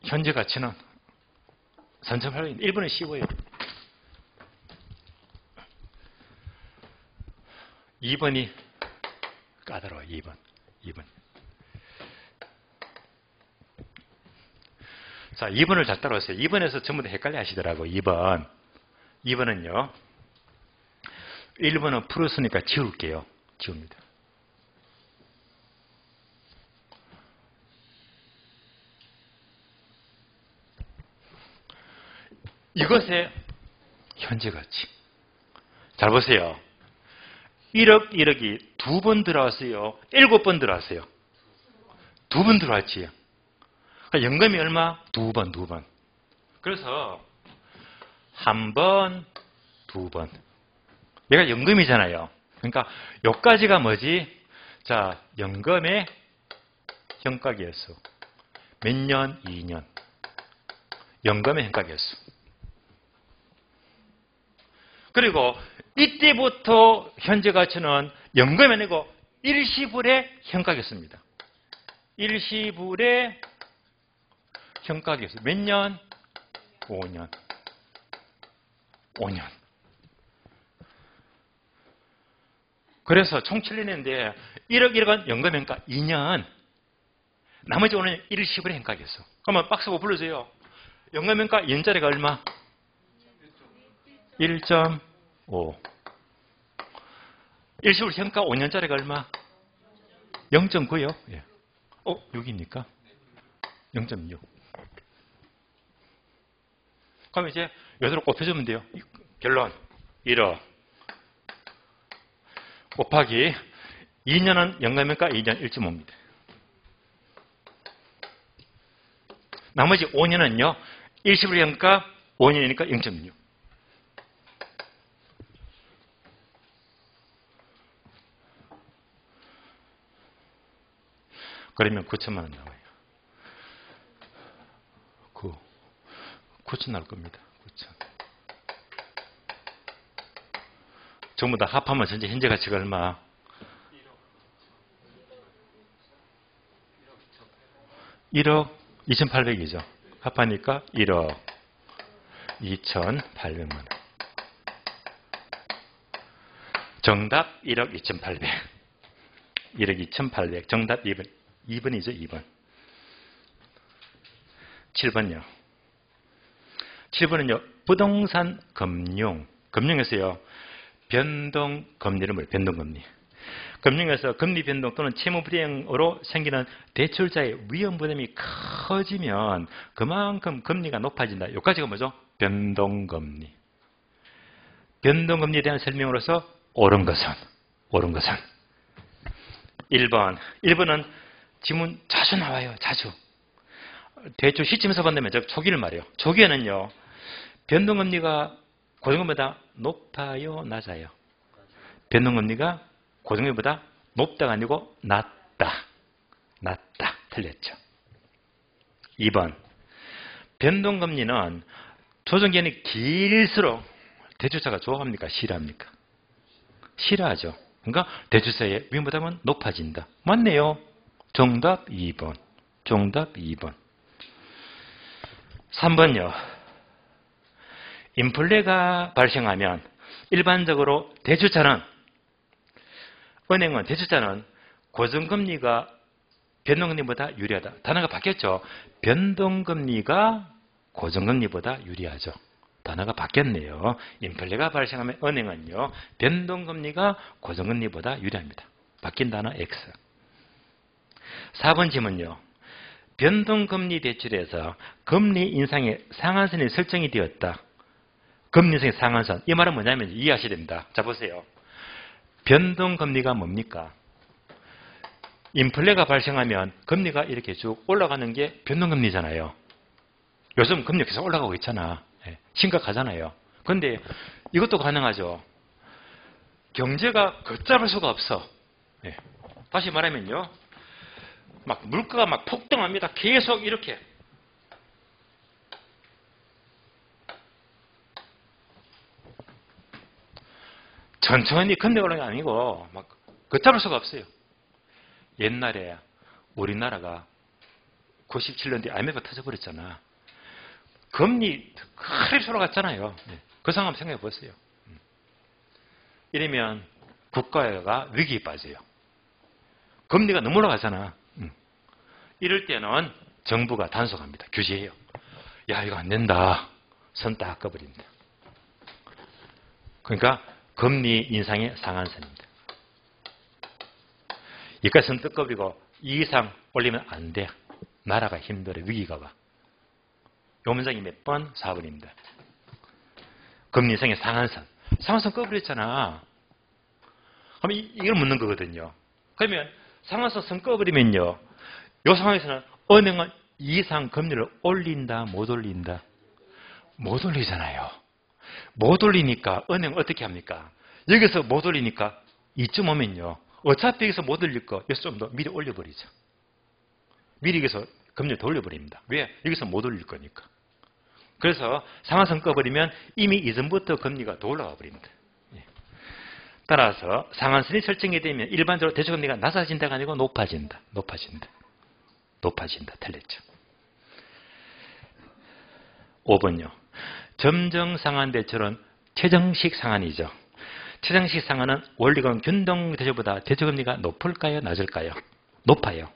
현재 가치는 3.8원인데 1번은 쉬워요. 2번이 까다로워요. 2번. 자, 2번을 잘 따라오세요. 2번에서 전부 다 헷갈려 하시더라고. 2번은요. 1번은 풀었으니까 지울게요. 지웁니다. 이것의 현재 가치. 잘 보세요. 1억이 2번 들어왔어요. 7번 들어왔어요. 2번 들어왔지요. 연금이 얼마? 2번. 그래서 한 번, 2번. 얘가 연금이잖아요. 그러니까 여기까지가 뭐지? 자, 연금의 현가계수. 몇 년? 2년. 연금의 현가계수. 그리고 이때부터 현재 가치는 연금이 아니고 일시불의 현가계수입니다. 일시불의 현가계수. 몇 년? 5년. 그래서 총 7년인데 1억은 연금hen가 2년. 나머지 5년은 일시불의 현가계수. 그러면 박스 5 불러줘요. 연금hen가 2년짜리가 얼마? 1.5. 일시불 현가 5년짜리가 얼마? 0.9요. 예. 6입니까? 0.6. 그럼 이제 여기로 곱해주면 돼요. 결론 1억 곱하기 2년은 연금hen가 2년 1.5입니다. 나머지 5년은요. 일시불 현가 5년이니까 0.6. 그러면 9천만 원 나와요. 9천 나올 겁니다. 9천. 전부 다 합하면 현재 가치가 얼마? 1억 2,800이죠. 합하니까 1억 2,800만 원. 정답 1억 2,800. 1억 2,800. 정답 2번. 2번이죠, 2번. 7번요. 7번은요. 부동산 금융에서요. 변동금리를 뭐예요? 변동금리. 금융에서 금리 변동 또는 채무 불이행으로 생기는 대출자의 위험 부담이 커지면 그만큼 금리가 높아진다. 여기까지가 뭐죠? 변동금리. 변동금리에 대한 설명으로서 옳은 것은 1번은 지문 자주 나와요. 자주. 대출 시점에서 본다면 초기를 말해요. 초기에는요. 변동금리가 고정금리보다 높아요? 낮아요? 변동금리가 고정금리보다 높다가 아니고 낮다. 틀렸죠. 2번. 변동금리는 조정기간이 길수록 대출자가 좋아합니까? 싫어합니까? 싫어하죠. 그러니까 대출자의 위험부담은 높아진다. 맞네요. 정답 2번. 3번요. 인플레가 발생하면 일반적으로 대출자는 고정금리가 변동금리보다 유리하다. 단어가 바뀌었죠. 변동금리가 고정금리보다 유리하죠. 단어가 바뀌었네요. 인플레가 발생하면 은행은요. 변동금리가 고정금리보다 유리합니다. 바뀐 단어 X. 4번 질문요. 변동금리 대출에서 금리 인상의 상한선이 설정이 되었다. 금리 인상의 상한선. 이 말은 뭐냐면 이해하셔야 됩니다. 자 보세요. 변동금리가 뭡니까? 인플레가 발생하면 금리가 이렇게 쭉 올라가는 게 변동금리잖아요. 요즘 금리 계속 올라가고 있잖아. 심각하잖아요. 그런데 이것도 가능하죠. 경제가 걷잡을 수가 없어. 다시 말하면요. 막 물가가 막 폭등합니다. 계속 이렇게. 천천히 금리 올라가는 게 아니고 막 걷잡을 수가 없어요. 옛날에 우리나라가 97년도에 IMF가 터져버렸잖아. 금리 크게 올라갔잖아요. 그 상황 한번 생각해 보세요. 이러면 국가가 위기에 빠져요. 금리가 너무 올라가잖아. 이럴 때는 정부가 단속합니다. 규제해요. 야, 이거 안 된다. 선 딱 꺼버립니다. 그러니까 금리 인상의 상한선입니다. 이까지 선 딱 꺼버리고 이 이상 올리면 안 돼. 나라가 힘들어. 위기가 와. 요 문장이 몇 번? 4번입니다. 금리 인상의 상한선. 상한선 꺼버렸잖아. 그럼 이걸 묻는 거거든요. 그러면 상한선 선 꺼버리면요. 이 상황에서는 은행은 이상 금리를 올린다, 못 올린다? 못 올리잖아요. 못 올리니까 은행은 어떻게 합니까? 여기서 못 올리니까 이쯤 오면요. 어차피 여기서 못 올릴 거 여기서 좀 더 미리 올려버리죠. 미리 여기서 금리를 더 올려버립니다. 왜? 여기서 못 올릴 거니까. 그래서 상한선 꺼버리면 이미 이전부터 금리가 더 올라가 버립니다. 따라서 상한선이 설정이 되면 일반적으로 대출금리가 낮아진다가 아니고 높아진다. 틀렸죠. 5번요. 점정 상한 대출은 최정식 상한이죠. 최정식 상한은 원리금 균등 대출보다 대출금리가 높을까요? 낮을까요? 높아요.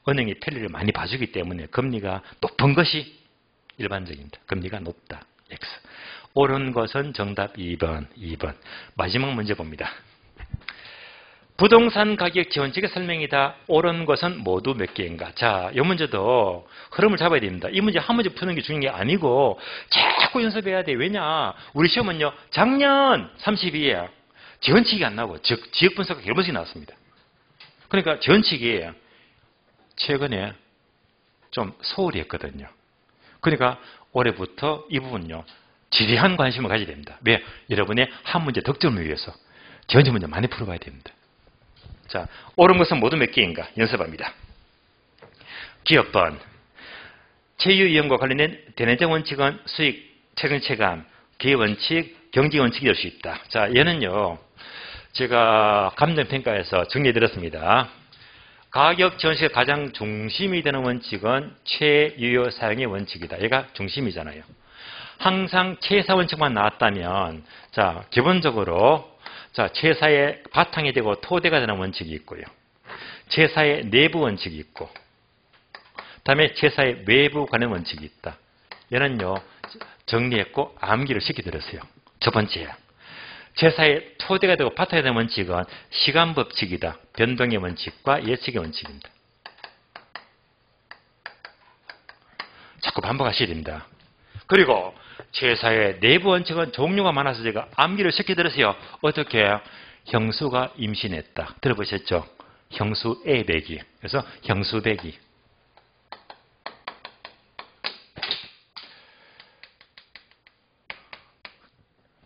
은행이 편리를 많이 봐주기 때문에 금리가 높은 것이 일반적입니다. 금리가 높다. X. 옳은 것은 정답 2번. 마지막 문제 봅니다. 부동산 가격 지원책의 설명이다. 옳은 것은 모두 몇 개인가? 자, 이 문제도 흐름을 잡아야 됩니다. 이 문제 한 문제 푸는 게 중요한 게 아니고 자꾸 연습해야 돼. 왜냐? 우리 시험은요. 작년 32에 지원칙이 안 나오고 즉 지역 분석가 10번씩 나왔습니다. 그러니까 지원칙이 최근에 좀 소홀히 했거든요. 그러니까 올해부터 이 부분요. 지대한 관심을 가져야 됩니다. 왜? 여러분의 한 문제 득점을 위해서 지원책 문제 많이 풀어봐야 됩니다. 자, 옳은 것은 모두 몇 개인가? 연습합니다. 기업번. 체유이용과 관련된 대내적 원칙은 수익, 최근 체감, 기회원칙, 경제원칙이 될 수 있다. 자, 얘는요. 제가 감정평가에서 정리해드렸습니다. 가격 지원식의 가장 중심이 되는 원칙은 최유효 사용의 원칙이다. 얘가 중심이잖아요. 항상 최사 원칙만 나왔다면, 자, 기본적으로 자, 최사의 바탕이 되고 토대가 되는 원칙이 있고요. 최사의 내부 원칙이 있고 다음에 제사의 외부 관행 원칙이 있다. 얘는요, 정리했고 암기를 시켜드렸어요. 첫 번째, 제사의 토대가 되고 바탕이 되는 원칙은 시간 법칙이다. 변동의 원칙과 예측의 원칙입니다. 자꾸 반복하셔야 됩니다. 그리고 제사의 내부 원칙은 종류가 많아서 제가 암기를 시켜드렸어요. 어떻게? 형수가 임신했다. 들어보셨죠? 형수 애배기. 그래서 형수배기.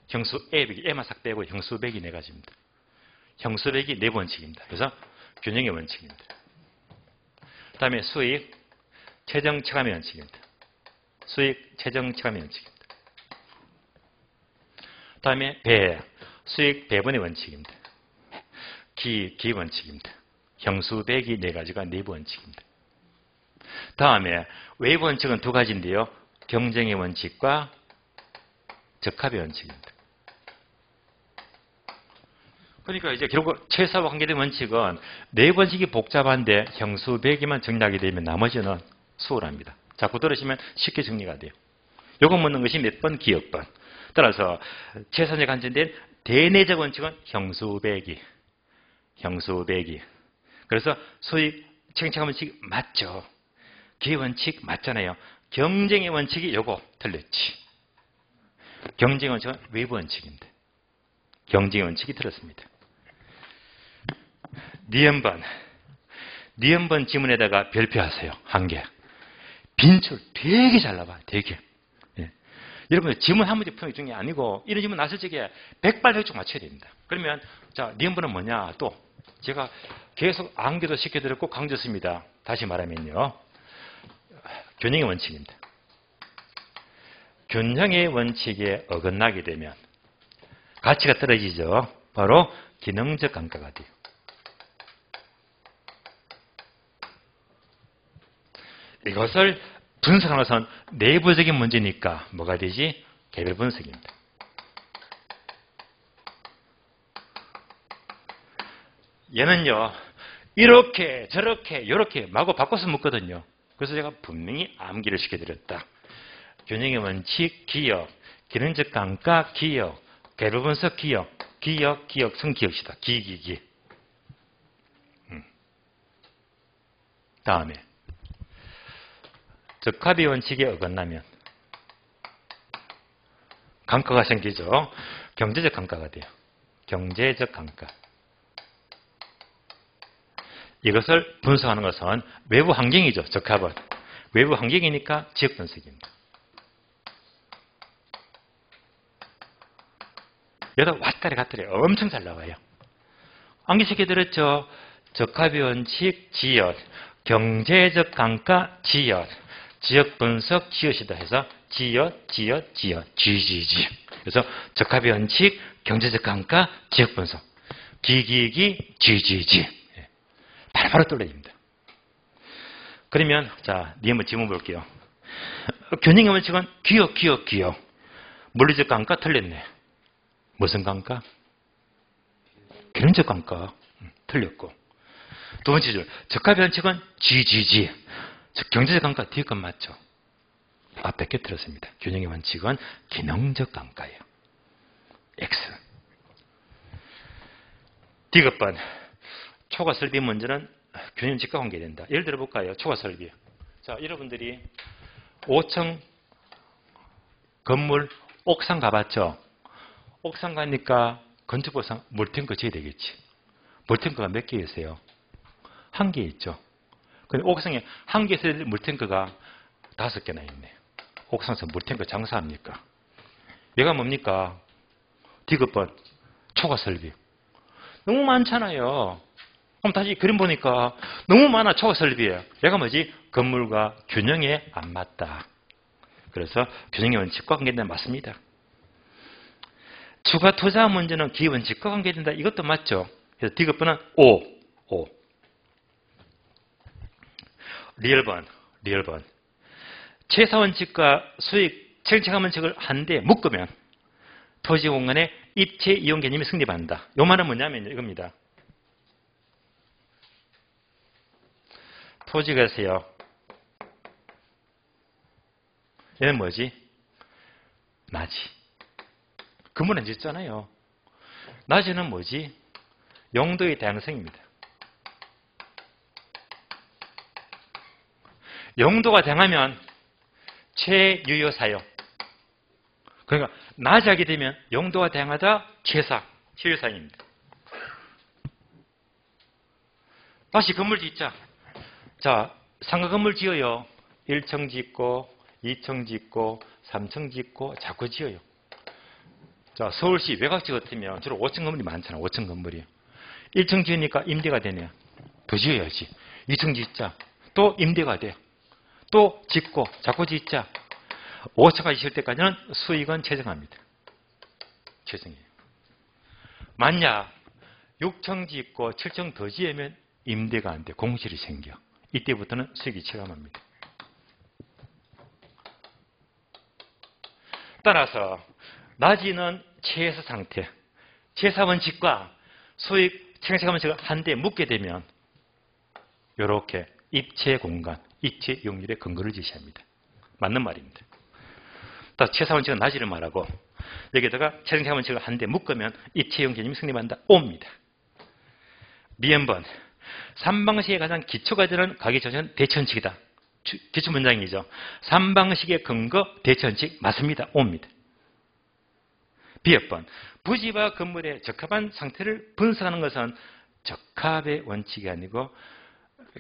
형수 애배기. 애만 싹 빼고 형수배기 네 가지입니다. 형수배기 내부 원칙입니다. 그래서 균형의 원칙입니다. 그 다음에 수익, 최정 체감의 원칙입니다. 수익, 최정 체감의 원칙입니다. 그 다음에 배, 수익 배분의 원칙입니다. 기 원칙입니다. 형수배기 네 가지가 내부 원칙입니다. 다음에 외부 원칙은 두 가지인데요. 경쟁의 원칙과 적합의 원칙입니다. 그러니까 이제 결국 최사와 관계된 원칙은 내부 원칙이 복잡한데 형수배기만 정리하게 되면 나머지는 수월합니다. 자꾸 들으시면 쉽게 정리가 돼요. 요거 묻는 것이 몇 번? 기억번. 따라서 최선에 간접된 대내적 원칙은 형수배기. 그래서 수익 책임자 원칙 맞죠. 기회 원칙 맞잖아요. 경쟁의 원칙이 요거 틀렸지. 경쟁의 원칙은 외부 원칙입니다. 경쟁의 원칙이 틀렸습니다. 니은번 지문에다가 별표하세요. 한 개. 빈줄 되게 잘 나와요. 되게. 예. 여러분 지문 한 문제 푸는 중에 아니고 이런 지문 나설 적에 백발백중 맞춰야 됩니다. 그러면 자 니은번은 뭐냐? 또 제가 계속 암기도 시켜드렸고 강조했습니다. 다시 말하면요. 균형의 원칙입니다. 균형의 원칙에 어긋나게 되면 가치가 떨어지죠. 바로 기능적 감가가 돼요. 이것을 분석하는 것은 내부적인 문제니까 뭐가 되지? 개별 분석입니다. 얘는요. 이렇게 저렇게 이렇게 마구 바꿔서 묻거든요. 그래서 제가 분명히 암기를 시켜드렸다. 균형의 원칙, 기억, 기능적 감가, 기억, 개별 분석, 기억, 성기억시다. 기. 다음에 적합의 원칙에 어긋나면 감가가 생기죠. 경제적 감가가 돼요. 경제적 감가. 이것을 분석하는 것은 외부 환경이죠. 적합은. 외부 환경이니까 지역 분석입니다. 여기다 왔다리 갔다리 엄청 잘 나와요. 암기시켜드렸죠. 적합의 원칙, 지역, 경제적 감가, 지역, 지역 분석, 지역이다 해서 지역, GGG. 그래서 적합의 원칙, 경제적 감가, 지역 분석, GGG. 바로 떨어집니다. 그러면 자, 니 한번 질문 볼게요. 균형의 원칙은 기억. 물리적 감가 틀렸네. 무슨 감가? 기능적 감가 틀렸고. 두 번째 줄 적합의 원칙은 GGG. 경제적 감가 뒤에 건 맞죠? 앞에 깨뜨렸습니다. 균형의 원칙은 기능적 감가예요. X. 디귿번. 초과 설비 문제는 균형직과 관계된다. 예를 들어 볼까요? 초과 설비. 자, 여러분들이 5층 건물 옥상 가봤죠? 옥상 가니까 건축법상 물탱크 지어야 되겠지. 물탱크가 몇 개 있어요? 한 개 있죠. 근데 옥상에 한 개 있어야 될 물탱크가 5개나 있네. 옥상에서 물탱크 장사합니까? 얘가 뭡니까? 디귿번 초과 설비. 너무 많잖아요. 그럼 다시 그림 보니까 너무 많아. 초과 설비에. 얘가 뭐지? 건물과 균형에 안 맞다. 그래서 균형의 원칙과 관계된다. 맞습니다. 추가 투자 문제는 기원칙과 관계된다. 이것도 맞죠. 그래서 디귿번은 5. 리얼번. 최사원칙과 수익 책임체감 원칙을 한데 묶으면 토지 공간의 입체 이용 개념이 성립한다. 요 말은 뭐냐면 이겁니다. 토지가 있어요. 얘는 뭐지? 낮이. 그물은 짓잖아요. 낮이는 뭐지? 용도의 다양성입니다. 용도가 다양하면 최유효사용. 그러니까 낮이 하게 되면 용도가 다양하다 최유사용입니다. 다시 건물 짓자. 자, 상가 건물 지어요. 1층 짓고 2층 짓고 3층 짓고 자꾸 지어요. 자, 서울시 외곽지 같으면 주로 5층 건물이 많잖아. 5층 건물이. 1층 지으니까 임대가 되네요. 더 지어야지. 2층 짓자. 또 임대가 돼. 또 짓고 자꾸 짓자. 5층까지 지을 때까지는 수익은 최정합니다. 최정이에요. 만약 6층 짓고 7층 더 지으면 임대가 안 돼. 공실이 생겨. 이때부터는 수익이 체감합니다. 따라서 낮이는 최소 상태, 최사원칙과 수익 체감원칙을 한데 묶게 되면 이렇게 입체 공간, 입체 용률의 근거를 제시합니다. 맞는 말입니다. 또 최사원칙은 낮이를 말하고 여기다가 체감원칙을 한데 묶으면 입체용 개념이 성립한다. 옵니다. 미연번 3방식의 가장 기초가 되는 가계조정은 대천칙이다. 기초 문장이죠. 3방식의 근거 대천칙 맞습니다. 옵니다. B번 부지와 건물의 적합한 상태를 분석하는 것은 적합의 원칙이 아니고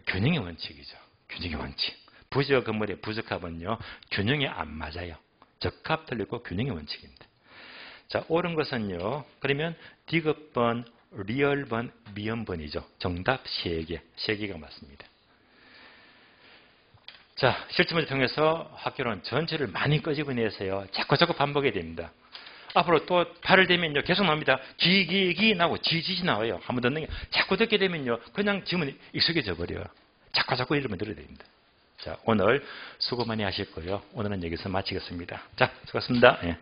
균형의 원칙이죠. 균형의 원칙. 부지와 건물의 부적합은요, 균형이 안 맞아요. 적합 틀리고 균형의 원칙입니다. 자, 옳은 것은요, 그러면 디귿번, 리얼번, 미연번이죠. 정답 3개. 3개가 맞습니다. 자, 실습문제 통해서 학교는 전체를 많이 끄집어내서요, 자꾸 반복해야 됩니다. 앞으로 또 발을 대면요, 계속 나옵니다. 기 나오고 지지 나와요. 한 번 듣는 게 자꾸 듣게 되면요, 그냥 지문이 익숙해져 버려요. 자꾸 이러면 들어야 됩니다. 자, 오늘 수고 많이 하실 거예요. 오늘은 여기서 마치겠습니다. 자, 수고하셨습니다. 예.